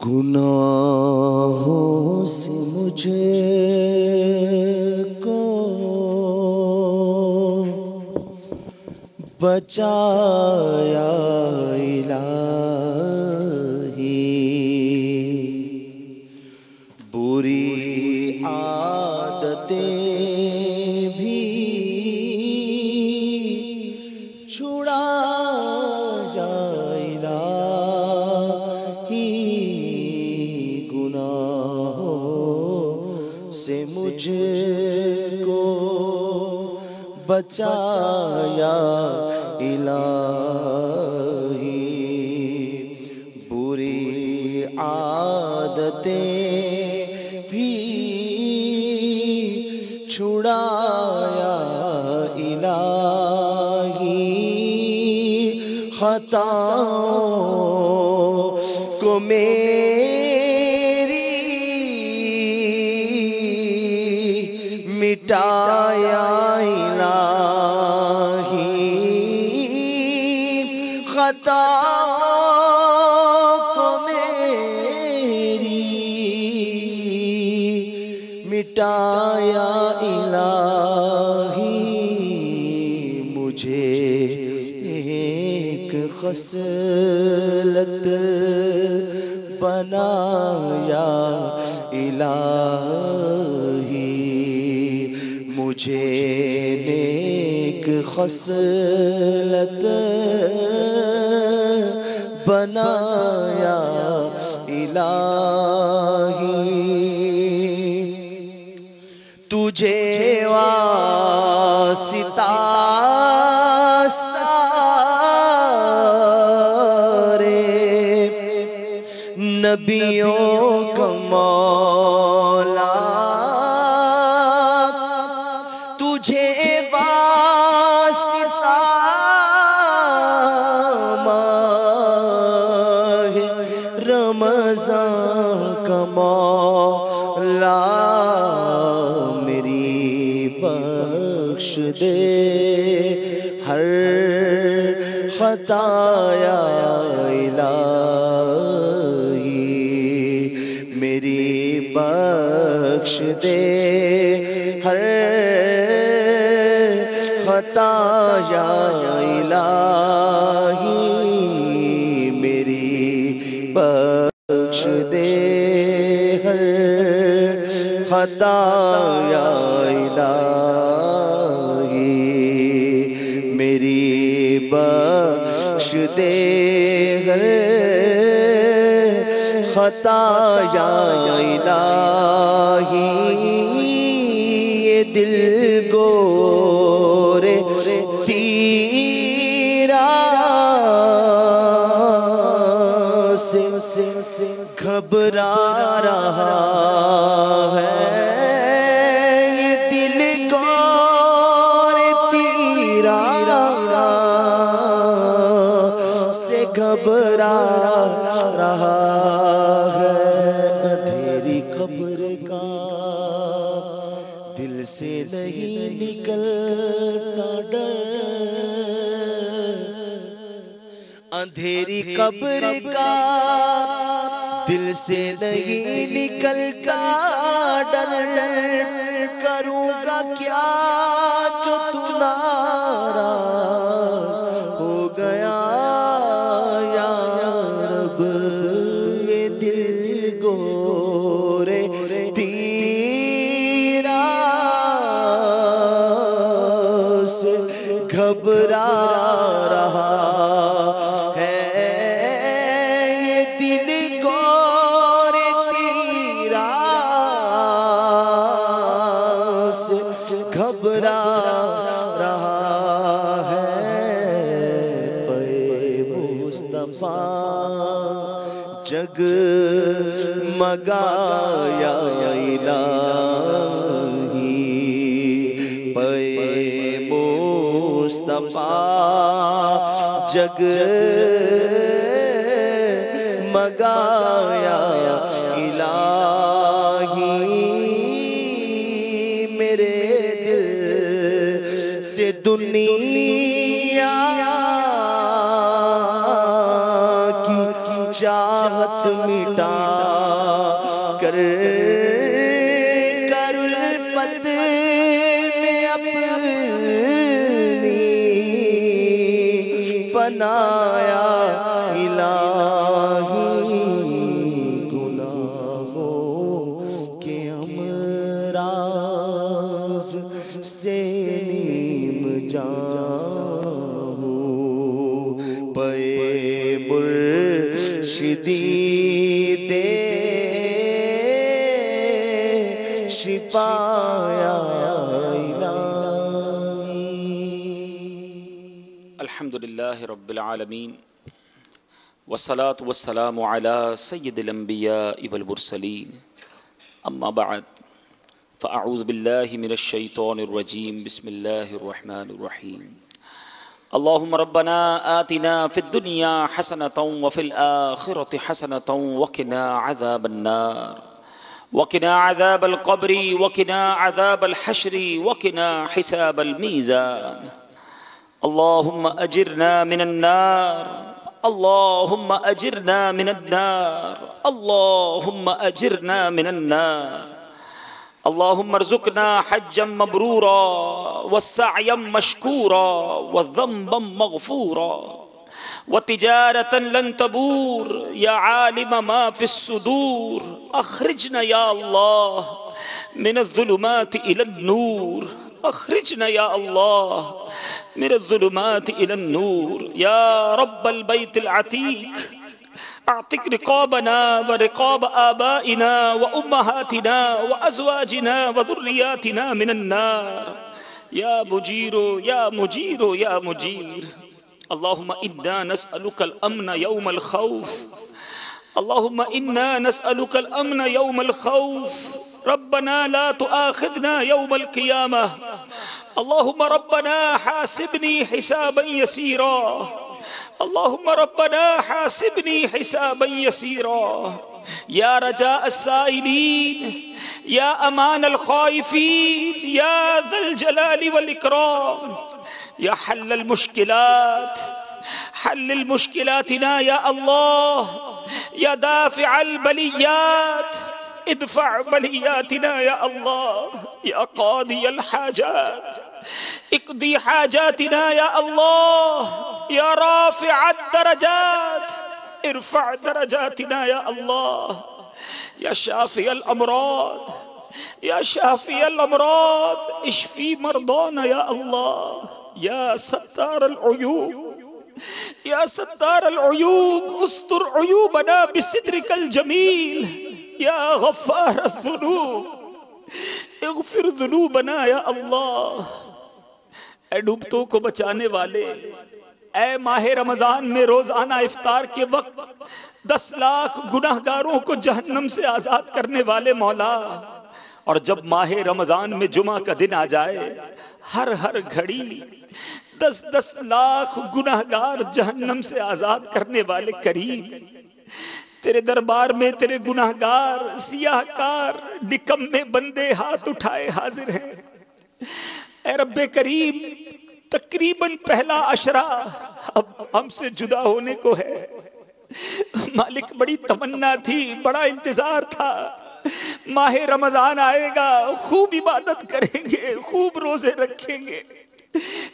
گناہوں سے مجھے کو بچایا الہی، بری عادتیں بھی چھڑایا الہی، گناہوں سے مجھ کو بچایا الہی، بری عادتیں بھی چھڑایا الہی، خطاؤں کو میری مٹایا خطاؤں کو میری مٹایا الہی، مجھے ایک خصلت بنایا الہی، مجھے ایک خصلت بنایا الہی، تجھے واسطہ سارے نبیوں کا مولا، تجھے واسطہ ماہ رمضان کا مولا، میری بخش دے ہر خطایا الہی، میری بخش دے ہر خطایا الہی، میری بخش دے ہر خطایا الہی، میری بخش دے ہر خطایا الہی، یہ دل گورے تیرا سے گھبرا رہا ہے، یہ دل گورے تیرا سے گھبرا رہا ہے، اندھیری قبر کا دل سے نہیں نکلتا ڈر، اندھیری قبر کا دل سے نہیں نکلتا ڈر، کروں گا کیا جو تو ناراض ہو گیا یا رب، یہ دل گورے تیرا سے گھبرا رہا ہے، یہ دل گورے تیرا سے گھبرا رہا ہے، پے مصطفیٰ جگ مگایا الہی، پے مصطفیٰ جگ مگایا الہی، میرے دل سے دنیا کی چاہ چاہت مٹا کر الفت میں اپنی بنایا الہی گناہوں کے امراض سے نیم جان ہوں پے مرشدی دے شفایا الحمدللہ رب العالمین والصلاة والسلام على سید الانبیاء والمرسلین اما بعد فاعوذ باللہ من الشیطان الرجیم بسم اللہ الرحمن الرحیم اللہم ربنا آتنا فی الدنیا حسنة وفی الآخرة حسنة وقنا عذاب النار وقنا عذاب القبر وقنا عذاب الحشر وقنا حساب الميزان اللهم أجرنا من النار اللهم أجرنا من النار اللهم أجرنا من النار اللهم ارزقنا حجا مبرورا والسعيا مشكورا والذنبا مغفورا وتجارة لن تبور يا عالم ما في الصدور اخرجنا يا الله من الظلمات إلى النور اخرجنا يا الله من الظلمات إلى النور يا رب البيت العتيق اعتق رقابنا ورقاب آبائنا وأمهاتنا وأزواجنا وذرياتنا من النار يا مجير يا مجير يا مجير اللهم إنا نسألك الأمن يوم الخوف اللهم إنا نسألك الأمن يوم الخوف ربنا لا تؤاخذنا يوم القيامة اللهم ربنا حاسبني حسابا يسيرا اللهم ربنا حاسبني حسابا يسيرا يا رجاء السائلين يا أمان الخائفين يا ذا الجلال والإكرام يا حل المشكلات حل المشكلاتنا يا الله يا دافع البليات ادفع بلياتنا يا الله يا قاضي الحاجات اقضي حاجاتنا يا الله يا رافع الدرجات ارفع درجاتنا يا الله يا شافي الأمراض يا شافي الأمراض اشفي مرضانا يا الله يا ستار العيوب يا ستار العيوب استر عيوبنا بسترك الجميل يا غفار الذنوب اغفر ذنوبنا يا الله اے ڈوبتوں کو بچانے والے اے ماہ رمضان میں روزانہ افطار کے وقت 10 لاکھ گناہگاروں کو جہنم سے آزاد کرنے والے مولا اور جب ماہ رمضان میں جمعہ کا دن آ جائے ہر گھڑی 10 لاکھ گناہگار جہنم سے آزاد کرنے والے کریم تیرے دربار میں تیرے گناہگار سیاہ کار نکمے بندے ہاتھ اٹھائے حاضر ہیں اے رب کریم تقریباً پہلا عشرہ اب ہم سے جدا ہونے کو ہے مالک بڑی تمنا تھی بڑا انتظار تھا ماہ رمضان آئے گا خوب عبادت کریں گے خوب روزے رکھیں گے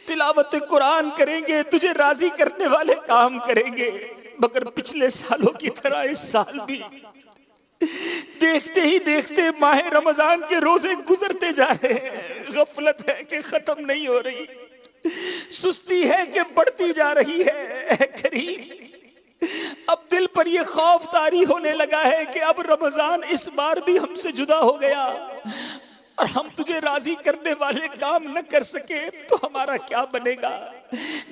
تلاوت قرآن کریں گے تجھے راضی کرنے والے کام کریں گے مگر پچھلے سالوں کی طرح اس سال بھی دیکھتے ہی دیکھتے ماہ رمضان کے روزے گزرتے جا رہے ہیں غفلت ہے کہ ختم نہیں ہو رہی سستی ہے کہ بڑھتی جا رہی ہے اے کریم اب دل پر یہ خوف طاری ہونے لگا ہے کہ اب رمضان اس بار بھی ہم سے جدا ہو گیا اور ہم تجھے راضی کرنے والے کام نہ کر سکے تو ہمارا کیا بنے گا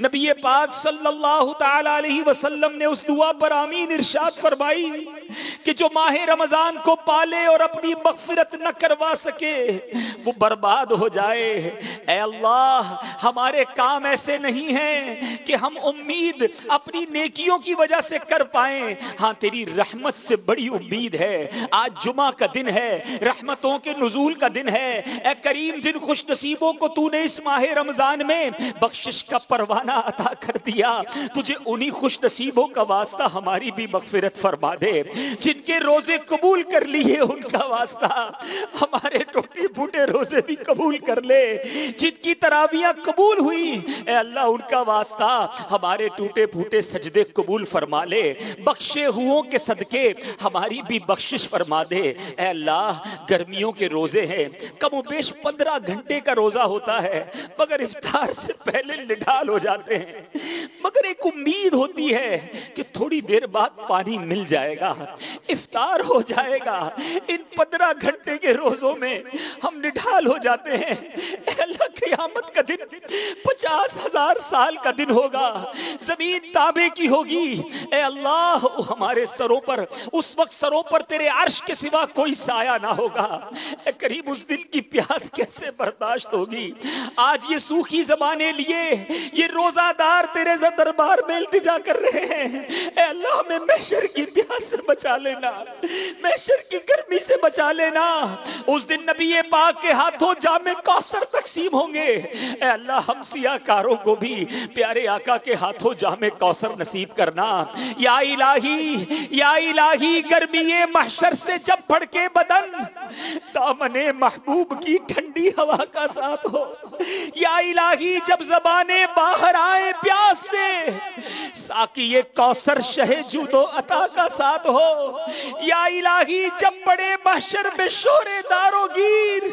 نبی پاک صلی اللہ تعالی علیہ وسلم نے اس دعا پر آمین ارشاد فرمائی کہ جو ماہ رمضان کو پالے اور اپنی مغفرت نہ کروا سکے وہ برباد ہو جائے اے اللہ ہمارے کام ایسے نہیں ہیں کہ ہم امید اپنی نیکیوں کی وجہ سے کر پائیں، ہاں تیری رحمت سے بڑی امید ہے۔ آج جمعہ کا دن ہے، رحمتوں کے نزول کا دن ہے۔ اے کریم جن خوش نصیبوں کو تو نے اس ماہ رمضان میں بخشش کا پروانہ عطا کر دیا، تجھے انہی خوش نصیبوں کا واسطہ ہماری بھی مغفرت فرما دے۔ جن کے روزے قبول کر لیے ان کا واسطہ ہمارے ٹوٹے پھوٹے روزے بھی قبول کر لے۔ جن کی تراویحاں قبول ہوئی اے اللہ ان کا واسطہ ہمارے ٹوٹے پھوٹے سجدے قبول فرما لے۔ بخشے ہوں کے صدقے ہماری بھی بخشش فرما دے۔ اے اللہ گرمیوں کے روزے ہیں، کم و بیش 15 گھنٹے کا روزہ ہوتا ہے، مگر افطار سے پہلے نڈھال ہو جاتے ہیں، مگر ایک امید ہوتی ہے کہ تھوڑی دیر بعد پانی مل جائے گا، افطار ہو جائے گا۔ ان 15 گھنٹے کے روزوں میں ہم نڈھال ہو جاتے ہیں۔ اے اللہ قیامت کا دن 50,000 سال کا دن ہوگا، زمین تابے کی ہوگی۔ اے اللہ ہمارے سروں پر اس وقت سروں پر تیرے عرش کے سوا کوئی سایہ نہ ہوگا۔ اے کریم اس دن کی پیاس کیسے برداشت ہوگی؟ آج یہ سوکھی زبانیں لیے یہ روزہ دار تیرے دربار میں التجا کر رہے ہیں، اے اللہ ہمیں محشر کی پیاس سے بچا لینا، محشر کی گرمی سے بچا لینا۔ اس دن نبی پاک کے ہاتھوں جام کوثر تقسیم ہوں گے، اے اللہ ہم سیاہ کاروں کو بھی پیارے آقا کے ہاتھوں جام کوثر نصیب کرنا۔ یا الہی گرمی محشر سے جب بھڑکے بدن دامن محبوب کی ٹھنڈی ہوا کا ساتھ ہو۔ یا الہی جب زبانیں باہر آئے پیاس سے ساقی کوثر شہ جود و عطا کا ساتھ ہو۔ یا الہی جب بڑے محشر میں شور دارو گیر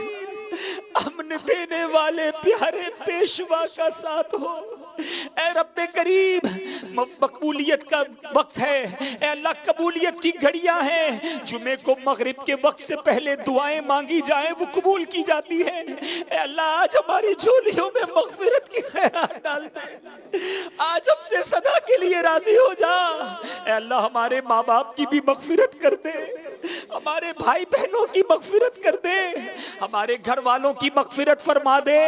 امن دینے والے پیارے پیشوا کا ساتھ ہو۔ اے رب کریم مقبولیت کا وقت ہے، اے اللہ قبولیت کی گھڑیاں ہیں۔ جمعے کو مغرب کے وقت سے پہلے دعائیں مانگی جائیں وہ قبول کی جاتی ہیں۔ اے اللہ آج ہماری جھولیوں میں مغفرت کی خیرات ڈال دے، آج ہم سے صدا کے لیے راضی ہو جا۔ اے اللہ ہمارے ماں باپ کی بھی مغفرت کر دے، ہمارے بھائی بہنوں کی مغفرت کر دے، ہمارے گھر والوں کی مغفرت فرما دے۔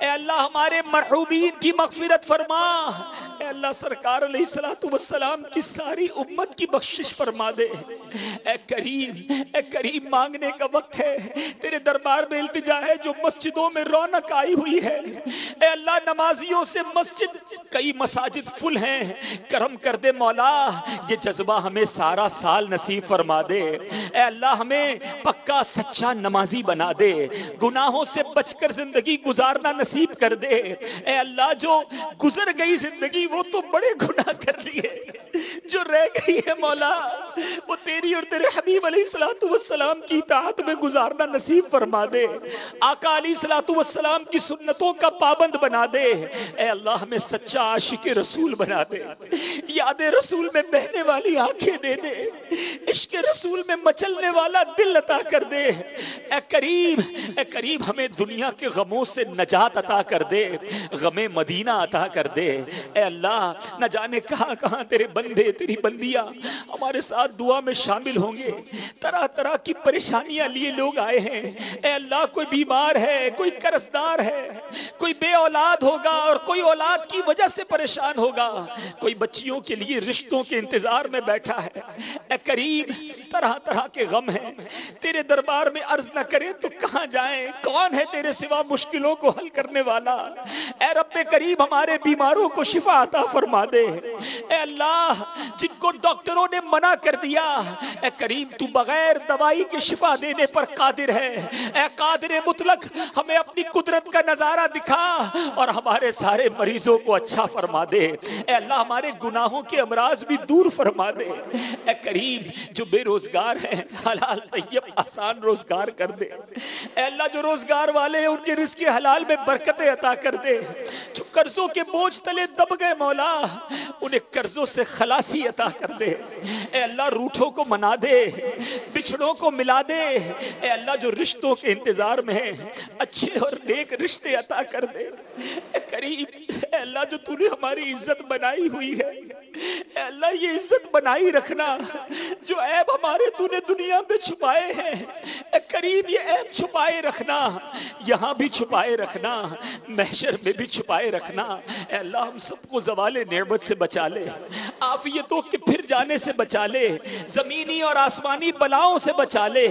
اے اللہ ہمارے مرحومین کی مغفرت فرما۔ اے اللہ سرکار علیہ السلام کی ساری امت کی بخشش فرما دے۔ اے کریم مانگنے کا وقت ہے، تیرے دربار میں التجا ہے۔ جو مسجدوں میں رونق آئی ہوئی ہے اے اللہ نمازیوں سے مسجد کئی مساجد فل ہیں، کرم کر دے مولا، یہ جذبہ ہمیں سارا سال نصیب فرما دے۔ اے اللہ ہمیں پکا سچا نمازی بنا دے، گناہوں سے بچ کر زندگی گزارنا نصیب کر دے۔ اے اللہ جو گزر گئی زندگی وہ تو بڑے گناہ کر لیے، جو رہ گئی ہے مولا وہ تیری اور تیرے حبیب علیہ السلام کی اطاعت میں گزارنا نصیب فرما دے۔ آقا علیہ السلام کی سنتوں کا پابند بنا دے۔ اے اللہ ہمیں سچا عاشق رسول بنا دے، یاد رسول میں بہنے والی آنکھیں دے دے، عشق رسول میں مچلنے والا دل عطا کر دے۔ اے کریم ہمیں دنیا کے غموں سے نجات عطا کر دے، غم مدینہ عطا کر دے۔ اے اللہ نہ جانے کہاں کہاں تیرے بندے تیری بندیاں ہمارے ساتھ دعا میں شامل ہوں گے، طرح طرح کی پریشانیاں لیے لوگ آئے ہیں۔ اے اللہ کوئی بیمار ہے، کوئی قرضدار ہے، کوئی بے اولاد ہوگا اور کوئی اولاد کی وجہ سے پریشان ہوگا، کوئی بچیوں کے لیے رشتوں کے انتظار میں بیٹھا ہے۔ اے کریم طرح طرح کے غم ہیں، تیرے دربار میں عرض نہ کریں تو کہاں جائیں؟ کون ہے تیرے سوا مشکلوں کو حل کرنے والا؟ اے رب کریم ہمارے بیماروں کو شفا عطا فرما دے۔ اے اللہ جن کو ڈاکٹروں نے منع کر دیا، اے کریم تو بغیر دوائی کے شفا دینے پر قادر ہے۔ اے قادر مطلق ہمیں اپنی قدرت کا نظارہ دکھا اور ہمارے سارے مریضوں کو اچھا فرما دے۔ اے اللہ ہمارے گناہوں کے امراض بھی دور فرما دے۔ اے کریم جو بے روزگار ہیں حلال طیب آسان روزگار کر دے۔ اے اللہ جو روزگار والے ہیں ان کے رزق حلال میں برکتیں عطا کر دے۔ جو قرضوں کے بوجھ تلے دب گئے مولا انہیں قرضوں سے خلاصی عطا کر دے۔ اے اللہ روٹھوں کو منا دے، بچھڑوں کو ملا دے۔ اے اللہ جو رشتوں کے انتظار میں ہیں اچھے اور نیک رشتے عطا کر دے۔ اے کریم اے اللہ جو تو نے ہماری عزت بنائی ہوئی ہے اے اللہ یہ عزت بنائی رکھنا، جو عیب ہمارے تو نے دنیا میں چھپائے ہیں اے کریم یہ عیب چھپائے رکھنا، یہاں بھی چھپائے رکھنا، محشر میں بھی چھپائے رکھنا۔ اے اللہ ہم سب کو زوال نعمت سے بچا لے، عافیتوں کے پھر جانے سے بچا لے، زمینی اور آسمانی بلاؤں سے بچا لے،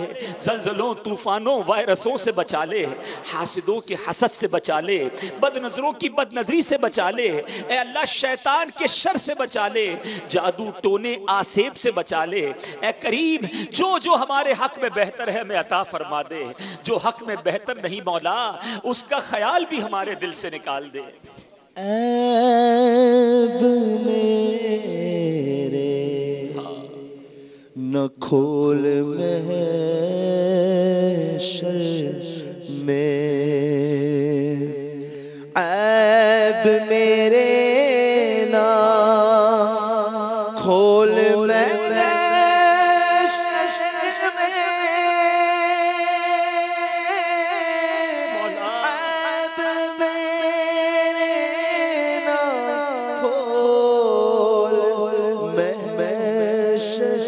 زلزلوں طوفانوں وائرسوں سے بچا لے، حاسدوں کے حسد سے بچا لے، بد نظروں کی بد نظری سے بچا لے، اے اللہ شیطان کے شر سے بچا لے، جادو ٹونے آسیب سے بچا لے۔ اے کریم جو ہمارے حق میں بہتر ہے ہمیں عطا فرما دے، جو حق میں بہتر نہیں مولا اس کا خیال بھی ہمارے دل سے نکال دے۔ عیب میرے نہ کھول محشر میں، عیب میرے نہ کھول محشر میں، عیب میرے نہ کھول محشر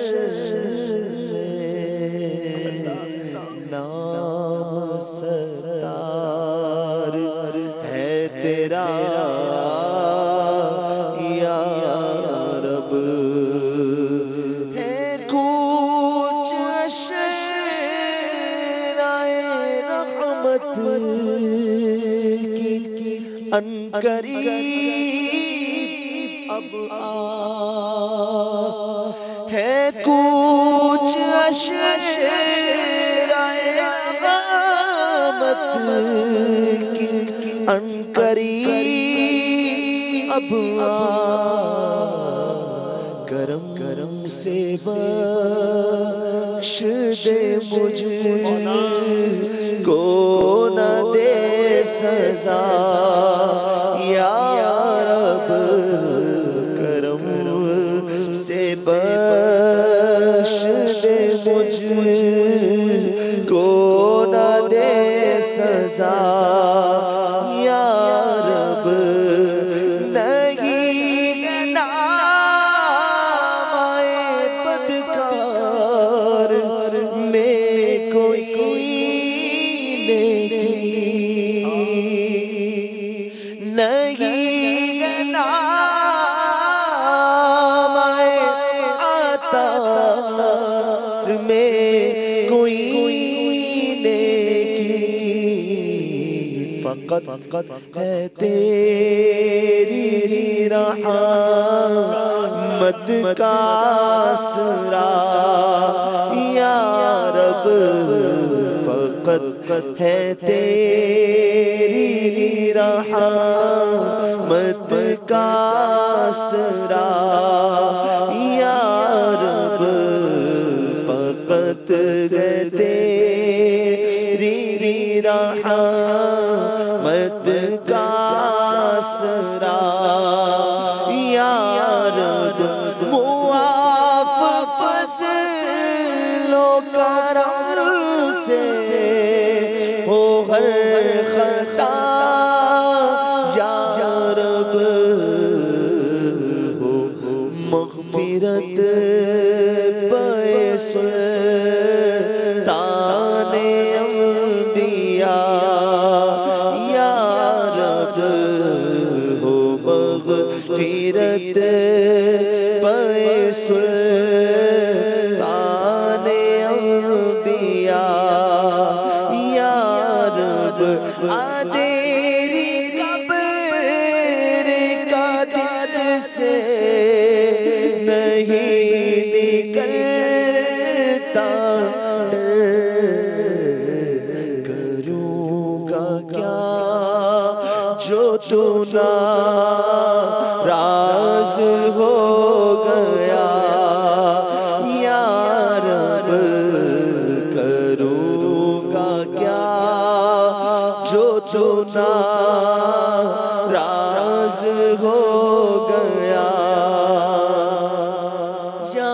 نام ستار ہے تیرا یا رب، ہے کوچ شرائے رحمت کی عنقریب اب آ، ہے کوچ شرائے رحمت کی عنقریب اب آ، کرم کرم سے بخش دے مجھ کو، نہ دے سزا یا رب، کرم سے بخش دے مجھ کو، نہ دے سزا یا رب، نہیں نام بدکار میں کوئی نہیں، نام عطار میں کوئی نیکی، فقط ہے تیری رحمت کا آسرا یا رب، فقط ہے تیری رحمت کا آسرا یا رب، فقط ہے تیری رحمت کا آسرا یا رب، معاف فضل و کرم سے ہو ہر خطا یا رب، ہو مغفرت بسلطان انبیاء یا رب، ہو مغفرت بسلطان انبیاء یا رب، تیری قبر کا دل سے نہیں نکلتا، کروں گا کیا جو تو ناراض ہو گیا یا رب، کروں گا کیا جو تو ناراض ہو گیا یا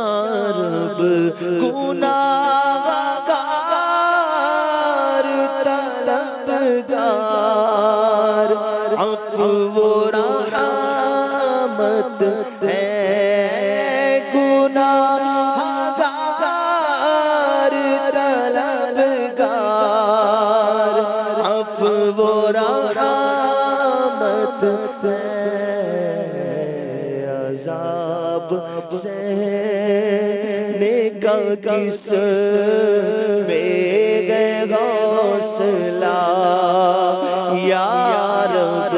رب، گناہگار طلبگار عفو و رحمت ہے، گناہگار طلبگار سہنے کا کس میں حوصلہ یا رب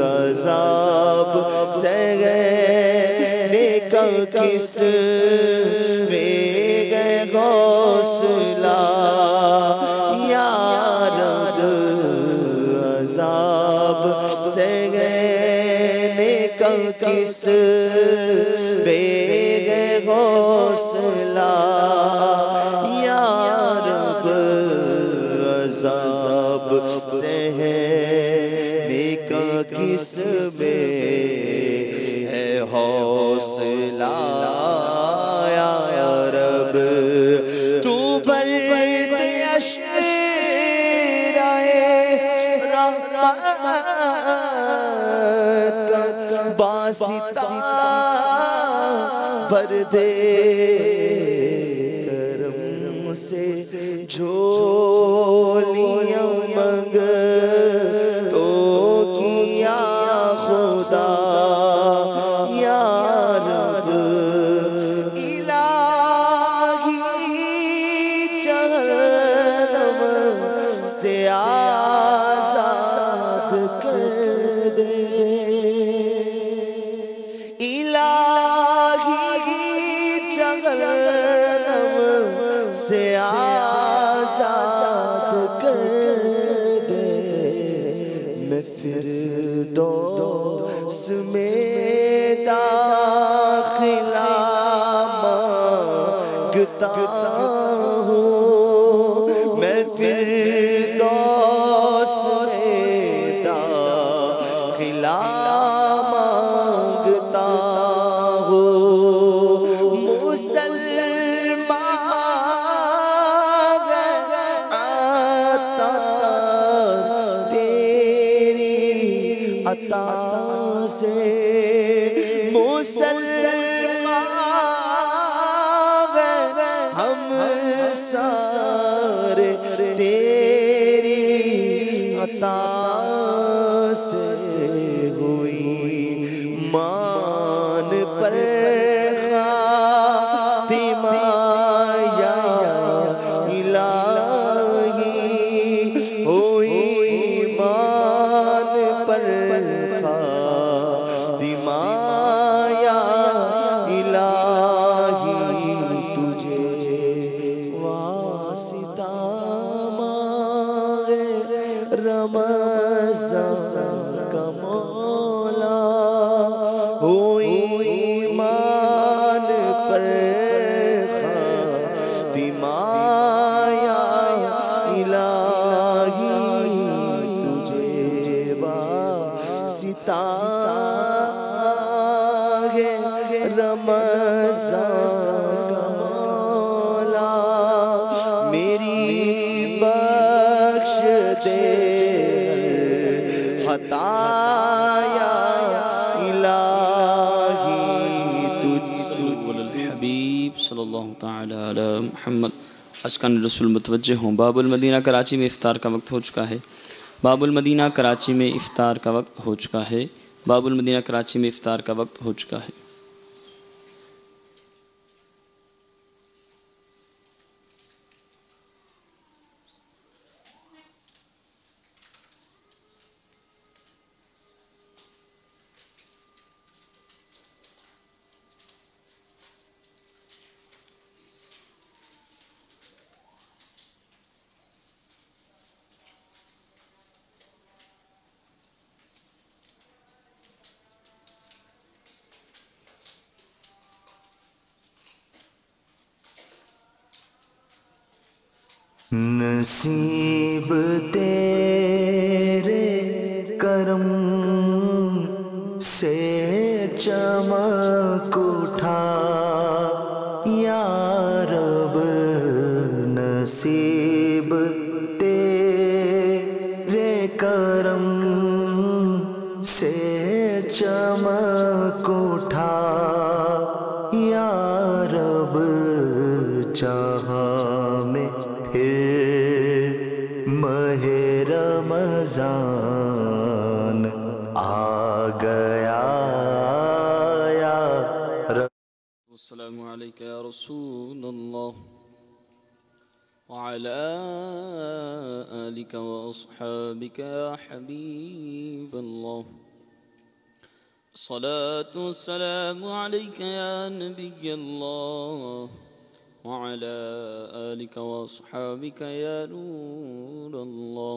عذاب سہنے کا کس میں حوصلہ یا رب عذاب سہنے کا کس بے حوصلہ یا رب عذاب سہنے کا کس بے حوصلہ یا رب تو بھر دے واسطہ بھر دے کرم سے جھولیاں منگ تو کیا خدا یا رب الہی جہنم سے آزاد کر دے سے آزاد کر دے میں فردوس میں داخلہ مانگتا ہوں میں فردوس میں داخلہ مانگتا عطا سے مسلمان ہم سارے تیری عطا سے ہوئی مان پر خاتمہ یا الہی ہوئی پر خاتمہ یا الہی تجھے واسطہ مانگے رمضان کا مولا ہوئی ایمان پر خاتمہ یا الہی رمضان کا مولا میری بخش دے خطا یا الہی تجھ حبیب صلی اللہ تعالی علی محمد۔ اشکان رسول متوجہ ہوں۔ باب المدینہ کراچی میں افطار کا وقت ہو چکا ہے۔ باب المدینہ کراچی میں افطار کا وقت ہو چکا ہے۔ باب المدینہ کراچی میں افطار کا وقت ہو چکا ہے۔ نصیب تیرے کرم سے چمک اٹھا یا رب نصیب تیرے کرم سے چمک اٹھا یا رب چاہا میں ماہ رمضان آ گیا یا يا رسول الله وعلى آلك وأصحابك يا حبيب الله. الصلاة والسلام عليك يا نبي الله وعلى آلك وأصحابك يا نور الله.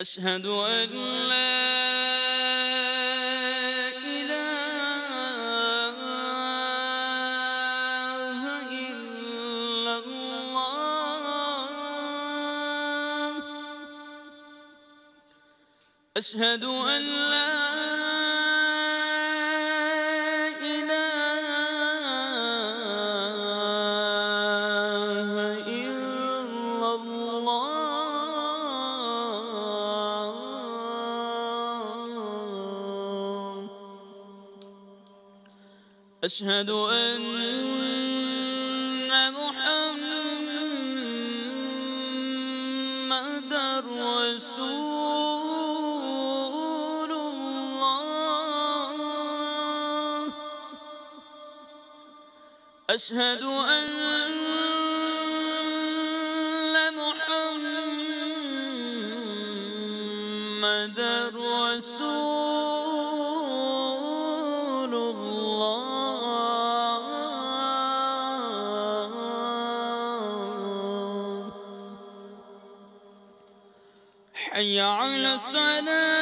أشهد أن لا إله إلا الله. أشهد أن لا أشهد أن محمدًا رسول الله. أشهد أن محمدًا رسول الله. حي على الصلاة.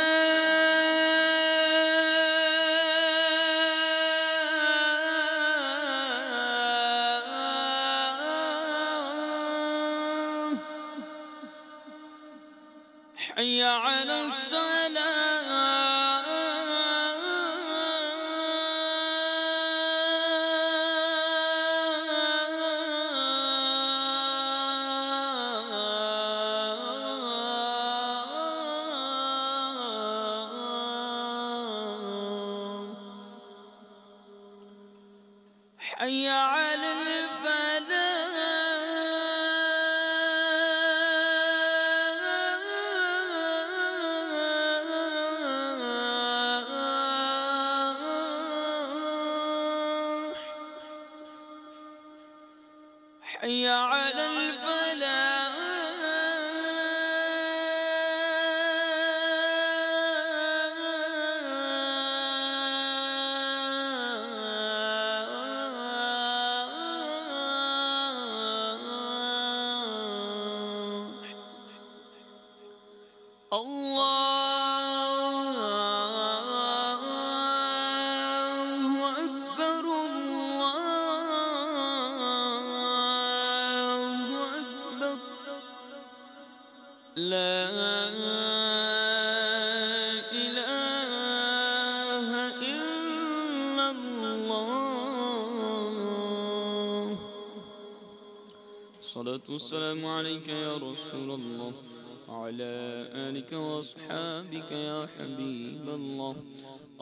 حي على حي على الفلاح. حي على لا إله إلا الله. الصلاة والسلام عليك يا رسول الله وعلى آلك وأصحابك يا حبيب الله.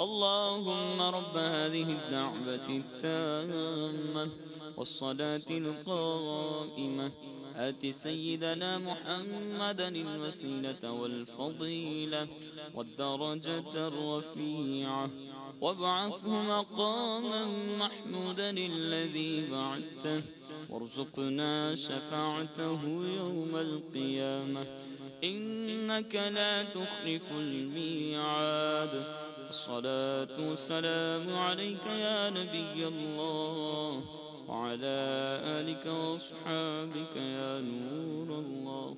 اللهم رب هذه الدعوة التامة والصلاة القائمة آت سيدنا محمدا الوسيلة والفضيلة والدرجة الرفيعة وابعثه مقاما محمودا الذي بعثته وارزقنا شفاعته يوم القيامة إنك لا تخلف الميعاد. الصلاة والسلام عليك يا نبي الله وعلى آلك وأصحابك يا نور الله.